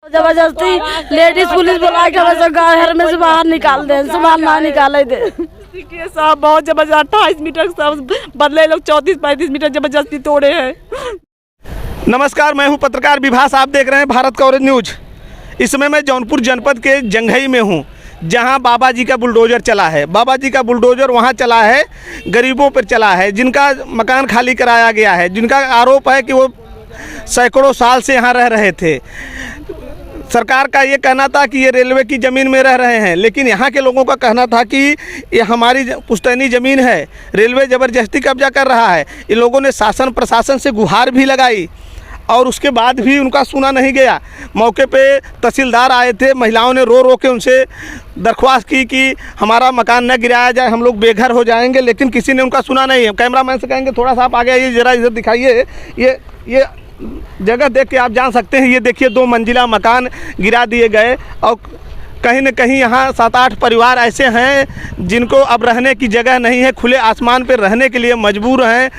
जबरदस्ती ladies police बुला के हमें घर में से बाहर निकाल दे, सामान ना निकाले दे। साहब बहुत जबरदस्त 28 मीटर सब बदले लोग 34-35 मीटर जबरदस्ती तोड़े हैं। नमस्कार, मैं हूं पत्रकार विभास। आप देख रहे हैं भारत कवरेज न्यूज। इस समय मैं जौनपुर जनपद के जंघई में हूं, जहां बाबा जी का बुलडोजर चला है। बाबा जी का बुलडोजर वहां चला है, गरीबों पर चला है, जिनका मकान खाली कराया गया है, जिनका आरोप है कि वो सैकड़ों साल से यहाँ रह रहे थे। सरकार का ये कहना था कि ये रेलवे की ज़मीन में रह रहे हैं, लेकिन यहाँ के लोगों का कहना था कि ये हमारी पुश्तैनी ज़मीन है, रेलवे ज़बरदस्ती कब्जा कर रहा है। इन लोगों ने शासन प्रशासन से गुहार भी लगाई और उसके बाद भी उनका सुना नहीं गया। मौके पे तहसीलदार आए थे, महिलाओं ने रो रो के उनसे दरख्वास्त की कि हमारा मकान न गिराया जाए, हम लोग बेघर हो जाएंगे, लेकिन किसी ने उनका सुना नहीं है। कैमरामैन से कहेंगे थोड़ा सा आप आगे आइए, ज़रा इधर दिखाइए। ये जगह देख के आप जान सकते हैं। ये देखिए 2 मंजिला मकान गिरा दिए गए और कहीं न कहीं यहाँ 7-8 परिवार ऐसे हैं जिनको अब रहने की जगह नहीं है, खुले आसमान पर रहने के लिए मजबूर हैं।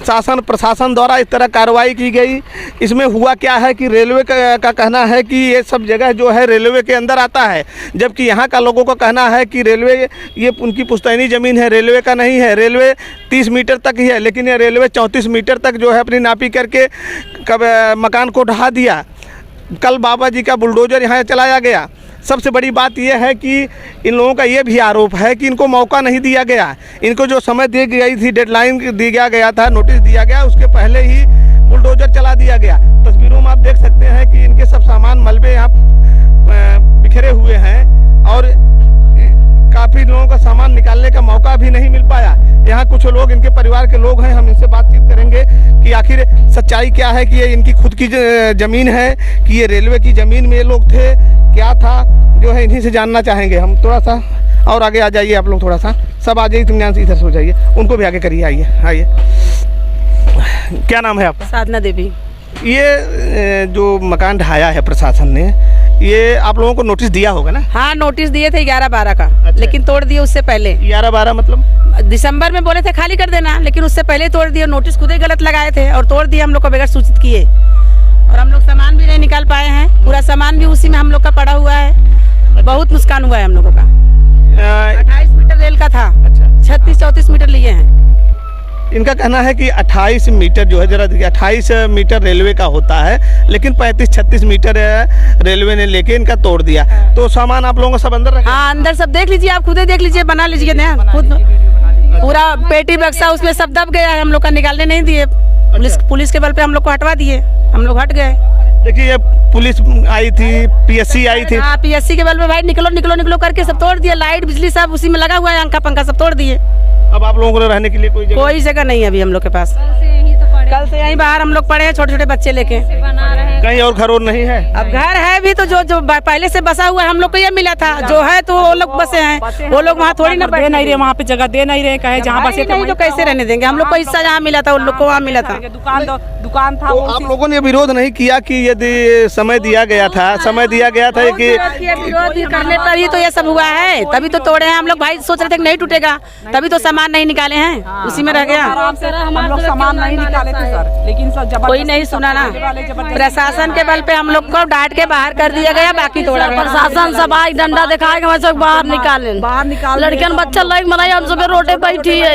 शासन प्रशासन द्वारा इस तरह कार्रवाई की गई। इसमें हुआ क्या है कि रेलवे का कहना है कि ये सब जगह जो है रेलवे के अंदर आता है, जबकि यहाँ का लोगों का कहना है कि रेलवे ये उनकी पुश्तैनी ज़मीन है, रेलवे का नहीं है। रेलवे 30 मीटर तक ही है, लेकिन ये रेलवे 34 मीटर तक जो है अपनी नापी करके मकान को ढहा दिया। कल बाबा जी का बुलडोजर यहाँ चलाया गया। सबसे बड़ी बात यह है कि इन लोगों का ये भी आरोप है कि इनको मौका नहीं दिया गया। इनको जो समय दी गई थी, डेडलाइन दिया गया था, नोटिस दिया गया, उसके पहले ही बुलडोजर चला दिया गया। तस्वीरों में आप देख सकते हैं कि इनके सब सामान मलबे यहाँ बिखरे हुए हैं और काफ़ी लोगों का सामान निकालने का मौका भी नहीं मिल पाया। यहाँ कुछ लोग, इनके परिवार के लोग हैं, हम इनसे बातचीत करेंगे कि आखिर सच्चाई क्या है, कि ये इनकी खुद की ज़मीन है कि ये रेलवे की ज़मीन में ये लोग थे, क्या था, जो है इन्हीं से जानना चाहेंगे हम। थोड़ा सा और आगे आ जाइए आप लोग, थोड़ा सा सब आ जाइए, इत्मीनान से इधर से हो जाइए, उनको भी आगे करिए। आइए। क्या नाम है आपका? साधना देवी। ये जो मकान ढहाया है प्रशासन ने, ये आप लोगों को नोटिस दिया होगा ना? हाँ, नोटिस दिए थे 11-12 का। अच्छा। लेकिन तोड़ दिए उससे पहले। 11-12 मतलब दिसंबर में बोले थे खाली कर देना, लेकिन उससे पहले तोड़ दिए। नोटिस खुद ही गलत लगाए थे और तोड़ दिए हम लोग को बगैर सूचित किए। और हम लोग सामान भी नहीं निकाल पाए हैं, पूरा सामान भी उसी में हम लोग का पड़ा हुआ है। बहुत नुकसान हुआ है हम लोगों का। 28 मीटर रेल का था। अच्छा। 36-34 मीटर लिए हैं। इनका कहना है कि 28 मीटर जो है, जरा देखिए, 28 मीटर रेलवे का होता है, लेकिन 35-36 मीटर रेलवे ने लेके इनका तोड़ दिया। तो सामान आप लोगों को सब अंदर रखा? हाँ, अंदर सब देख लीजिए, आप खुद ही देख लीजिए, बना लीजिए ना खुद। पूरा पेटी बक्सा उसमें सब दब गया है, हम लोग का निकालने नहीं दिए। पुलिस के बल पे हम लोग को हटवा दिए, हम लोग हट गए। देखिए, पुलिस आई थी, पीएससी आई थी। हाँ, पीएससी के बल पे भाई निकलो करके सब तोड़ दिए। लाइट बिजली सब उसी में लगा हुआ है, अंका पंखा सब तोड़ दिए। अब आप लोगों को रहने के लिए कोई जगह नहीं है अभी हम लोग के पास। कल से यहीं बाहर हम लोग पड़े हैं, छोटे छोटे बच्चे लेके। कहीं और घर और नहीं है? अब घर है भी तो जो पहले से बसा हुआ है, हम लोग को ये मिला था। जो है तो वो लोग बसे हैं, वो लोग वहाँ थोड़ी ना दे नहीं रहे, वहाँ पे जगह दे नहीं रहे, कहे जहाँ बसे नहीं तो कैसे रहने देंगे। हम लोग को हिस्सा जहाँ मिला था, उन लोग को वहाँ मिला था। दुकान था। तो आप लोगों ने विरोध नहीं किया कि यदि समय दिया गया था कि विरोध करने पर ही तो ये सब हुआ है, तभी तो तोड़े हैं हम लोग। भाई सोच रहे थे नहीं टूटेगा, तभी तो सामान नहीं निकाले हैं, उसी में रह गया। हम लोग सामान नहीं निकाले थे सर, लेकिन कोई नहीं सुना ना। प्रशासन के बल पे हम लोग को डांट के बाहर कर दिया गया, बाकी तोड़ा गया। प्रशासन सब आई डंडा दिखाए हम सब बाहर निकाल लड़कियन बच्चा लाइक मनाई, हम सब रोटे बैठी है।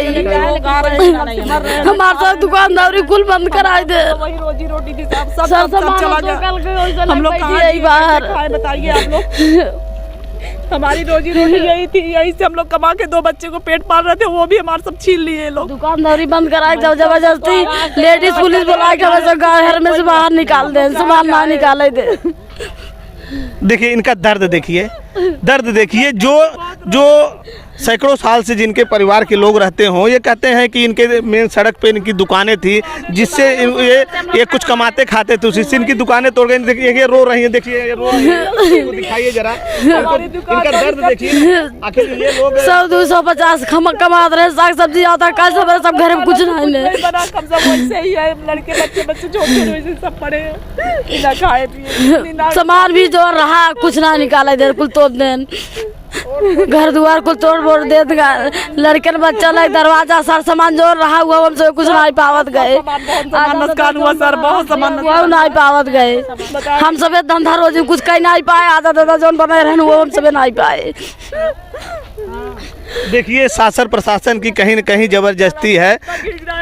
हमारे साथ दुकानदारी कुल बंद कराए दे, वही रोजी रोटी थी, सब चला गया। हम लोग बाहर बताइए आप लोग। हमारी रोजी रोटी यही थी, यही से हम लोग कमा के 2 बच्चे को पेट पाल रहे थे, वो भी हमारे सब छीन लिए लोग। दुकानदारी बंद कराए, जबरदस्ती लेडीज पुलिस बुला के हमें घर में से बाहर निकाल दे, सामान ना निकाले दे। देखिए, इनका दर्द देखिए, जो सैकड़ों साल से जिनके परिवार के लोग रहते हों, ये कहते हैं कि इनके मेन सड़क पे इनकी दुकानें थी, जिससे ये कुछ कमाते खाते थे, उससे इनकी दुकानें तोड़ गई। देखिए, ये रो रही हैं, देखिए ये रो रही हैं, दिखाइए जरा इनका दर्द देखिए। आखिर ये लोग 100-250 कमा रहे, साग सब्जी आता है, कल सब घर में कुछ नहीं है। लड़के बच्चे छोटे सब पड़े हैं, खाए पिए। सामान भी जो रहा कुछ ना निकाला, इधर कुल तोड़ दें। घर द्वार को तोड़ फोड़ देत गए, लड़के बच्चा लग दरवाजा सर सामान जो रहा हुआ हमसे कुछ नहीं पावत गए, नुकसान हुआ सर, बहुत सामान वो नहीं पावत गए। हम सब धंधा रोजी कुछ कहीं नहीं पाए, आधा दादा जो बने रहन वो हम सब नहीं पाए। देखिए शासन प्रशासन की कहीं न कहीं जबरदस्ती है।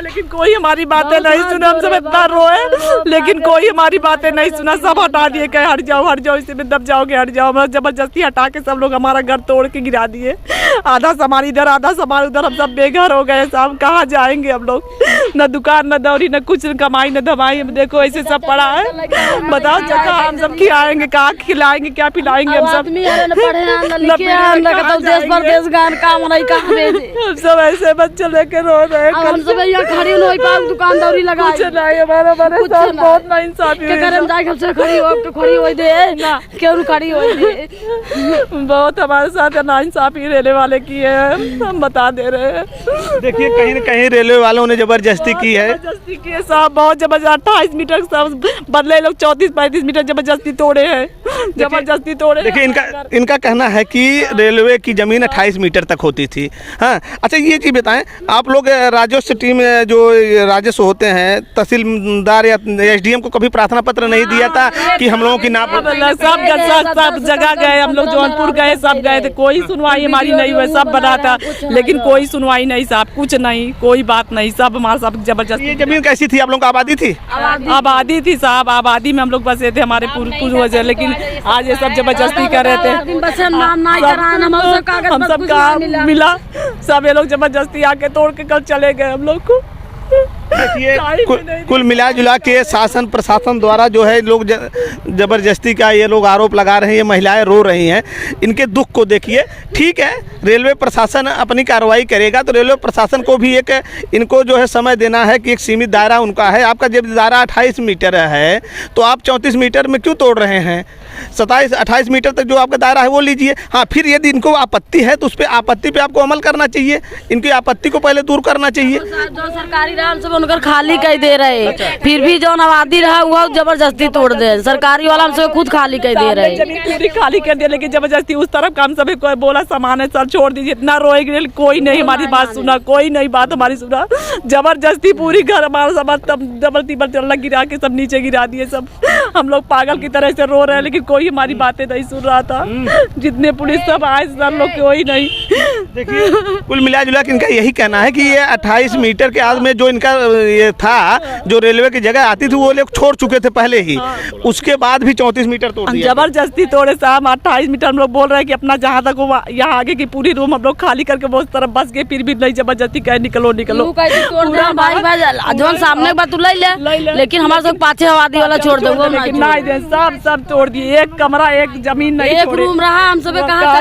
लेकिन कोई हमारी बातें नहीं सुना, हम सब इतना रोए लेकिन कोई हमारी बातें नहीं सुना, सब हटा दिए, कहे हट जाओ इसी में दब जाओगे, हट जाओ। मतलब जबरदस्ती हटा के सब लोग हमारा घर तोड़ के गिरा दिए, आधा सामान इधर आधा सामान उधर, हम सब बेघर हो गए साहब। कहाँ जाएंगे हम लोग, न दुकान न दौरी न कुछ कमाई न धमाई, देखो ऐसे सब पड़ा है। बताओ जगह हम सब खिलाएंगे, कहाँ खिलाएंगे, क्या पिलाएंगे हम सब। देश परदेश गान काम नहीं कहाँ भेजे, हम सब ऐसे बच्चे लेके रो रहे हैं। हम सब यहाँ खड़ी नहीं पाए, दुकानदारी लगाई कुछ नहीं, हमारा साथ बहुत ना इंसाफी के करे जाए, हमसे खड़ी हो तो खड़ी हो दे ना, क्यों खड़ी हो दे। बहुत हमारे साथ ना इंसाफी रेलवे वाले की है, हम बता दे रहे हैं। देखिए कहीं न कहीं रेलवे वालों ने जबरदस्ती की है, जबरदस्ती की है साहब, बहुत जबरदस्त। 28 मीटर सब बदले लोग 34-35 मीटर जबरदस्ती तोड़े हैं, जबरदस्ती तोड़े। देखिए इनका कहना है कि रेलवे की जमीन 28 मीटर तक होती थी। हाँ अच्छा ये चीज़ बताएं, आप लोग राजस्व टीम जो राजस्व होते हैं, तहसीलदार या SDM को कभी प्रार्थना पत्र नहीं दिया था कि हम लोगों की नाप? सब जगह गए, हम लोग जौनपुर गए, सब गए थे, कोई सुनवाई हमारी नहीं हुई। सब बना था लेकिन कोई सुनवाई नहीं साहब, कुछ नहीं, कोई बात नहीं, सब हमारे सब जबरदस्ती। ये जमीन कैसी थी, आप लोगों की आबादी थी? आबादी थी साहब, आबादी में हम लोग बसे थे, हमारे पूर्वज, लेकिन आज ये सब जबरदस्ती कर रहे थे। हम सब का मिला, सब ये लोग जबरदस्ती आके तोड़ के कल चले गए हम लोग को। देखिए कुल मिला जुला के शासन प्रशासन द्वारा जो है लोग जबरदस्ती का ये लोग आरोप लगा रहे हैं, ये महिलाएं रो रही हैं, इनके दुख को देखिए। ठीक है रेलवे प्रशासन अपनी कार्रवाई करेगा, तो रेलवे प्रशासन को भी एक इनको जो है समय देना है कि एक सीमित दायरा उनका है। आपका जब दायरा 28 मीटर है तो आप 34 मीटर में क्यों तोड़ रहे हैं? 27-28 मीटर तक जो आपका दायरा है वो लीजिए। हाँ फिर यदि इनको आपत्ति है तो उस पर आपत्ति पे आपको अमल करना चाहिए, इनकी आपत्ति को पहले दूर करना चाहिए। जो सरकारी रहा सब उनकर खाली कह दे रहे, फिर भी जो आबादी रहा वो जबरदस्ती तोड़ दे, सरकारी वाला हमसे खुद खाली कह दे रहे। जमीन पूरी खाली कर दिया लेकिन जबरदस्ती उस तरफ काम सब कोई बोला सामान है सर छोड़ दीजिए, इतना रोए, कोई नहीं हमारी बात सुना, कोई नहीं बात हमारी सुना, जबरदस्ती पूरी घर हमारा सामान डबल टिबल गिरा के सब नीचे गिरा दिए। सब हम लोग पागल की तरह से रो रहे हैं लेकिन कोई हमारी बातें नहीं सुन रहा था। जितने पुलिस सब आए सब लोग कोई नहीं। देखिए कुल मिला जुला के इनका यही कहना है कि ये 28 मीटर के आस में जो इनका ये था, जो रेलवे की जगह आती थी वो लोग छोड़ चुके थे पहले ही, उसके बाद भी 34 मीटर तोड़ दिया। जबरदस्ती तोड़े साहब, 28 मीटर हम लोग बोल रहे हैं कि अपना जहाँ तक वो यहाँ आगे की पूरी रूम हम लोग खाली करके वो उस तरफ बस गए, फिर भी नहीं जबरदस्ती कहे निकलो निकलो। जो सामने बात ले लेकिन हमारे सब पाछे आबादी वाला छोड़ दो, सब तोड़ दिए, एक कमरा एक जमीन नहीं, एक रूम रहा, हम सब कहा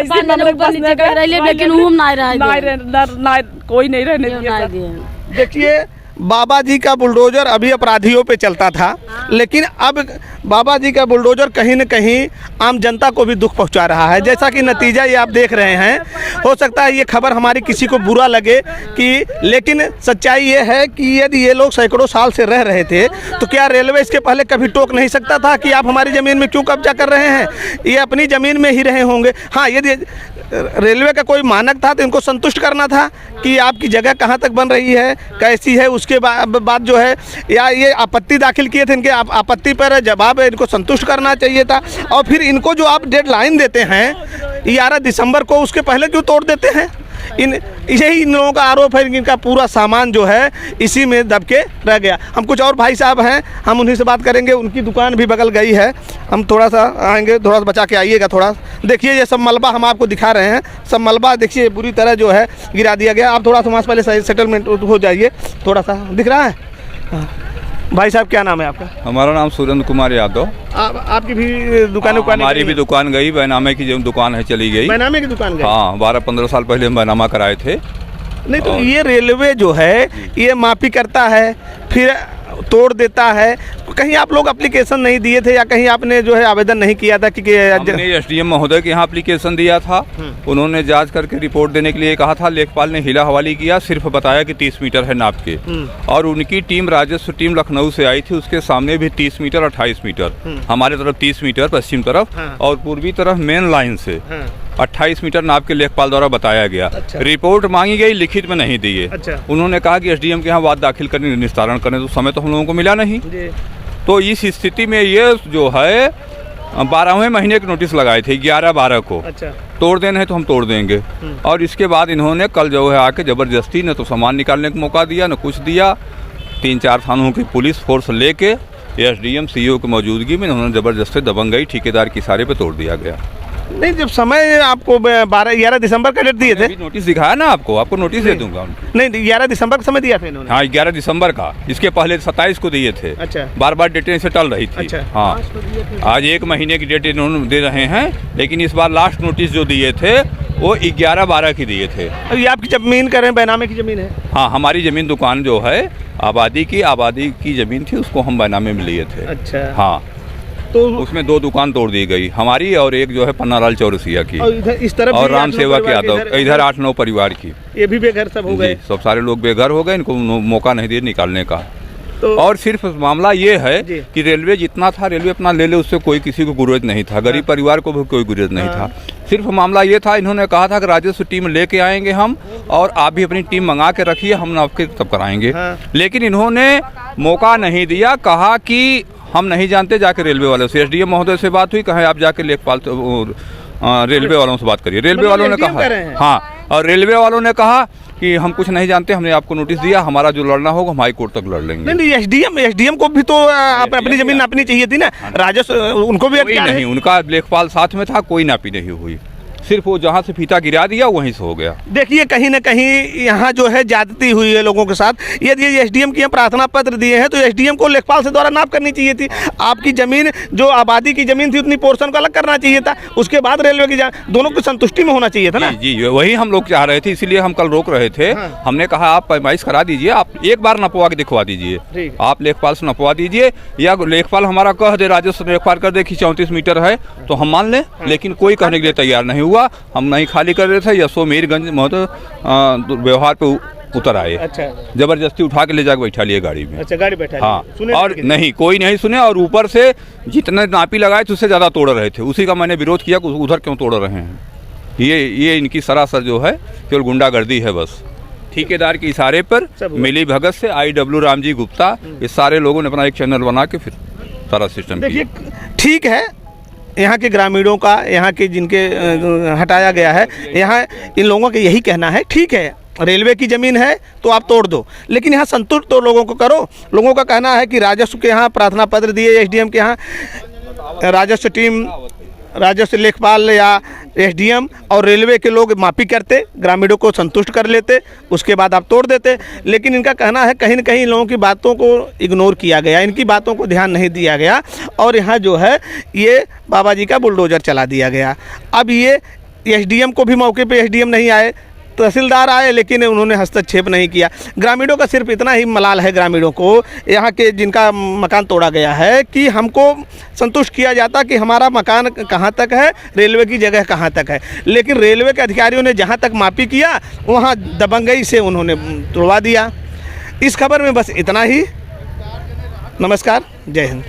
लेकिन रूम नहीं रहा, कोई नहीं रहने दिया। देखिए बाबा जी का बुलडोजर अभी अपराधियों पे चलता था, लेकिन अब बाबा जी का बुलडोजर कहीं न कहीं आम जनता को भी दुख पहुंचा रहा है, जैसा कि नतीजा ये आप देख रहे हैं। हो सकता है ये खबर हमारी किसी को बुरा लगे कि, लेकिन सच्चाई ये है कि यदि ये लोग सैकड़ों साल से रह रहे थे तो क्या रेलवे इसके पहले कभी टोक नहीं सकता था कि आप हमारी ज़मीन में क्यों कब्जा कर रहे हैं? ये अपनी ज़मीन में ही रहे होंगे। हाँ यदि रेलवे का कोई मानक था तो इनको संतुष्ट करना था कि आपकी जगह कहाँ तक बन रही है, कैसी है, उसके बाद जो है या ये आपत्ति दाखिल किए थे, इनके आपत्ति पर जवाब इनको संतुष्ट करना चाहिए था। और फिर इनको जो आप डेडलाइन देते हैं 11 दिसंबर को, उसके पहले क्यों तोड़ देते हैं? यही इन लोगों का आरोप है, इनका पूरा सामान जो है इसी में दब के रह गया। हम कुछ और भाई साहब हैं, हम उन्हीं से बात करेंगे, उनकी दुकान भी बगल गई है, हम थोड़ा सा आएंगे, थोड़ा सा बचा के आइएगा थोड़ा। देखिए ये सब मलबा हम आपको दिखा रहे हैं, सब मलबा देखिए बुरी तरह जो है गिरा दिया गया। आप थोड़ा सा वहाँ से पहले सेटलमेंट हो जाइए, थोड़ा सा दिख रहा है। हाँ भाई साहब क्या नाम है आपका? हमारा नाम सुरेंद्र कुमार यादव। आपकी भी दुकान? हमारी भी दुकान गई, बैनामे की जो दुकान है चली गई। बैनामे की दुकान गई? हाँ 12-15 साल पहले हम बैनामा कराए थे। नहीं तो ये रेलवे जो है ये माफी करता है फिर तोड़ देता है, कहीं आप लोग एप्लीकेशन नहीं दिए थे या कहीं आपने जो है आवेदन नहीं किया था? कि हमने SDM महोदय के यहाँ एप्लीकेशन दिया था, उन्होंने जांच करके रिपोर्ट देने के लिए कहा था, लेखपाल ने हिला हवाली किया, सिर्फ बताया कि 30 मीटर है नाप के। और उनकी टीम राजस्व टीम लखनऊ से आई थी, उसके सामने भी 30 मीटर 28 मीटर, हमारे तरफ 30 मीटर पश्चिम तरफ और पूर्वी तरफ मेन लाइन से 28 मीटर नाप के लेखपाल द्वारा बताया गया। अच्छा। रिपोर्ट मांगी गई, लिखित में नहीं दी है। अच्छा। उन्होंने कहा कि एसडीएम के यहाँ वाद दाखिल करने निस्तारण करने, तो समय तो हम लोगों को मिला नहीं। तो इस स्थिति में ये जो है 12वें महीने की नोटिस लगाए थे 11/12 को। अच्छा। तोड़ देना है तो हम तोड़ देंगे। और इसके बाद इन्होंने कल जो है आके ज़बरदस्ती न तो सामान निकालने का मौका दिया, न कुछ दिया। 3-4 थानों की पुलिस फोर्स लेके एसडीएम सीईओ की मौजूदगी में उन्होंने ज़बरदस्ती दबंगई ठेकेदार की इशारे पे तोड़ दिया गया। नहीं, जब समय आपको 11 दिसंबर का डेट दिए थे। अभी नोटिस दिखाया ना आपको नोटिस दे दूंगा उनकी। नहीं, 11 दिसंबर का समय दिया था इन्होंने। हाँ, 11 दिसंबर का। इसके पहले 27 को दिए थे। अच्छा। बार डेटें से टल रही थी। अच्छा। हाँ, आज 1 महीने की डेट इन्होंने दे रहे हैं, लेकिन इस बार लास्ट नोटिस जो दिए थे वो 11/12 की दिए थे। ये आपकी जमीन कर रहे हैं, बैनामे की जमीन है? हाँ, हमारी ज़मीन दुकान जो है आबादी की ज़मीन थी, उसको हम बैनामे में लिए थे। अच्छा। हाँ, तो उसमें 2 दुकान तोड़ दी गई, हमारी और एक जो है पन्नालाल चौरसिया की, और इधर इस तरफ और भी राम 8-9 सेवक परिवार के यादव, इधर 8-9 परिवार की। ये भी बेघर सब हो गए। जी, सब सारे लोग बेघर हो गए, इनको मौका नहीं दिया निकालने का। तो और सिर्फ मामला ये है जी। कि रेलवे जितना था, रेलवे अपना ले ले, उससे कोई किसी को गुरेज नहीं था, गरीब परिवार को भी कोई गुरेज नहीं था। सिर्फ मामला ये था, इन्होंने कहा था कि राजस्व टीम लेके आएंगे हम, और आप भी अपनी टीम मंगा के रखिए, हम आपके तब कराएंगे। लेकिन इन्होंने मौका नहीं दिया, कहा कि हम नहीं जानते, जाके रेलवे वालों से, एसडीएम महोदय से बात हुई, कहा आप जाके लेखपाल रेलवे वालों से बात करिए। रेलवे वालों ने कहा, हाँ, और रेलवे वालों ने कहा कि हम कुछ नहीं जानते, हमने आपको नोटिस दिया, हमारा जो लड़ना होगा हम हाई कोर्ट तक लड़ लेंगे। नहीं, एसडीएम को भी तो अपनी जमीन नापनी चाहिए थी ना, राजस्व उनको भी कोई नहीं, उनका लेखपाल साथ में था, कोई नापी नहीं हुई, सिर्फ वो जहाँ से फीता गिरा दिया वहीं से हो गया। देखिए, कहीं ना कहीं यहाँ जो है ज्यादती हुई है लोगों के साथ। यदि एसडीएम की प्रार्थना पत्र दिए हैं तो एसडीएम को लेखपाल से द्वारा नाप करनी चाहिए थी। आपकी जमीन जो आबादी की जमीन थी उतनी पोर्शन को अलग करना चाहिए था, उसके बाद रेलवे की दोनों की संतुष्टि में होना चाहिए था ना। जी, वही हम लोग चाह रहे थे, इसीलिए हम कल रोक रहे थे। हमने कहा आप पैमाइश करा दीजिए, आप एक बार नपवा के दिखवा दीजिए, आप लेखपाल से नपवा दीजिए, या लेखपाल हमारा कह दे, राजस्व लेखपाल कर दे कि 34 मीटर है तो हम मान लें। लेकिन कोई कहने के लिए तैयार नहीं हुआ। हम नहीं खाली कर रहे थे, यशो मीरगंज व्यवहार पे उतर आए। अच्छा। जबरदस्ती उठा के ले जाकर बैठा लिए गाड़ी में। अच्छा, गाड़ी बैठा। हाँ, और नहीं, कोई नहीं सुने, और ऊपर से जितने नापी लगाए थे उससे ज़्यादा तोड़ रहे थे। उसी का मैंने विरोध किया कि उधर क्यों तोड़ रहे हैं। ये इनकी सरासर जो है केवल गुंडागर्दी है बस। ठेकेदार के इशारे पर मिली भगत से IW रामजी गुप्ता, ये सारे लोगों ने अपना एक चैनल बना के फिर सारा सिस्टम किया। ठीक है, यहाँ के ग्रामीणों का, यहाँ के जिनके हटाया गया है, यहाँ इन लोगों का यही कहना है, ठीक है रेलवे की ज़मीन है तो आप तोड़ दो, लेकिन यहाँ संतुष्ट तो लोगों को करो। लोगों का कहना है कि राजस्व के यहाँ प्रार्थना पत्र दिए, एसडीएम के यहाँ राजस्व टीम, राजस्व लेखपाल या एसडीएम और रेलवे के लोग मापी करते, ग्रामीणों को संतुष्ट कर लेते, उसके बाद आप तोड़ देते। लेकिन इनका कहना है कहीं न कहीं इन लोगों की बातों को इग्नोर किया गया, इनकी बातों को ध्यान नहीं दिया गया, और यहाँ जो है ये बाबा जी का बुलडोजर चला दिया गया। अब ये एसडीएम को भी मौके पे एसडीएम नहीं आए, तहसीलदार आए, लेकिन उन्होंने हस्तक्षेप नहीं किया। ग्रामीणों का सिर्फ इतना ही मलाल है, ग्रामीणों को, यहाँ के जिनका मकान तोड़ा गया है, कि हमको संतुष्ट किया जाता कि हमारा मकान कहाँ तक है, रेलवे की जगह कहाँ तक है। लेकिन रेलवे के अधिकारियों ने जहाँ तक मापी किया वहाँ दबंगई से उन्होंने तोड़वा दिया। इस खबर में बस इतना ही। नमस्कार, जय हिंद।